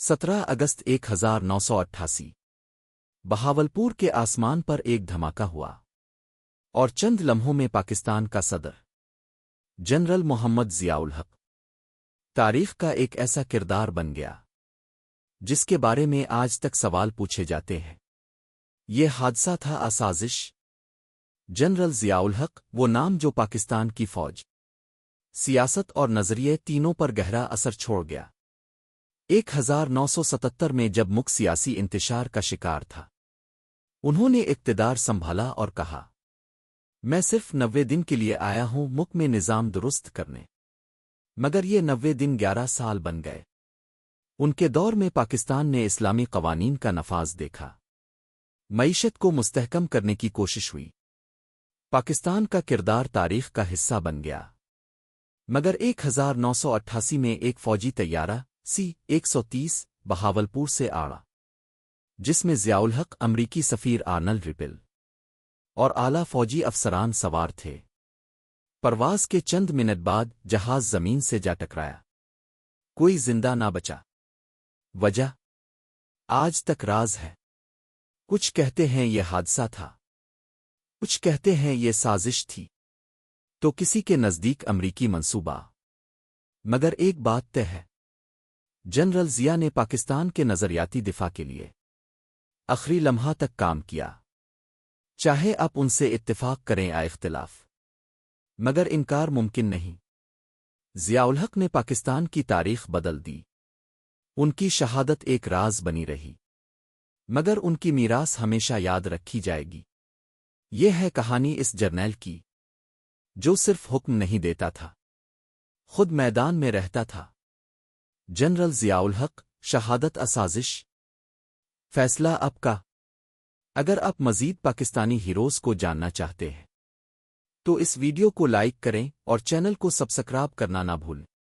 17 اگست 1988 بہاولپور کے آسمان پر ایک دھماکہ ہوا اور چند لمحوں میں پاکستان کا صدر جنرل محمد ضیاء الحق تاریخ کا ایک ایسا کردار بن گیا جس کے بارے میں آج تک سوال پوچھے جاتے ہیں۔ یہ حادثہ تھا سازش۔ جنرل ضیاء الحق وہ نام جو پاکستان کی فوج، سیاست اور نظریے تینوں پر گہرا اثر چھوڑ گیا۔ 1977 میں جب ملک سیاسی انتشار کا شکار تھا، انہوں نے اقتدار سنبھالا اور کہا، میں صرف 90 دن کے لیے آیا ہوں ملک میں نظام درست کرنے، مگر یہ 90 دن 11 سال بن گئے۔ ان کے دور میں پاکستان نے اسلامی قوانین کا نفاذ دیکھا، معیشت کو مستحکم کرنے کی کوشش ہوئی، پاکستان کا کردار تاریخ کا حصہ بن گیا۔ مگر 1988 میں ایک فوجی طیارہ C-130 بہاولپور سے آڑا، جس میں ضیاء الحق، امریکی سفیر آرنلڈ ریپل اور اعلیٰ فوجی افسران سوار تھے۔ پرواز کے چند منٹ بعد جہاز زمین سے جا ٹکرایا، کوئی زندہ نہ بچا۔ وجہ آج تک راز ہے۔ کچھ کہتے ہیں یہ حادثہ تھا، کچھ کہتے ہیں یہ سازش تھی، تو کسی کے نزدیک امریکی منصوبہ۔ مگر ایک بات طے ہے، جنرل ضیاء نے پاکستان کے نظریاتی دفاع کے لیے آخری لمحہ تک کام کیا، چاہے آپ ان سے اتفاق کریں یا اختلاف، مگر انکار ممکن نہیں۔ ضیاء الحق نے پاکستان کی تاریخ بدل دی، ان کی شہادت ایک راز بنی رہی، مگر ان کی میراث ہمیشہ یاد رکھی جائے گی۔ یہ ہے کہانی اس جرنیل کی، جو صرف حکم نہیں دیتا تھا، خود میدان میں رہتا تھا۔ جنرل ضیاء الحق، شہادت سازش۔ فیصلہ آپ کا۔ اگر آپ مزید پاکستانی ہیروز کو جاننا چاہتے ہیں تو اس ویڈیو کو لائک کریں اور چینل کو سبسکرائب کرنا نہ بھولیں۔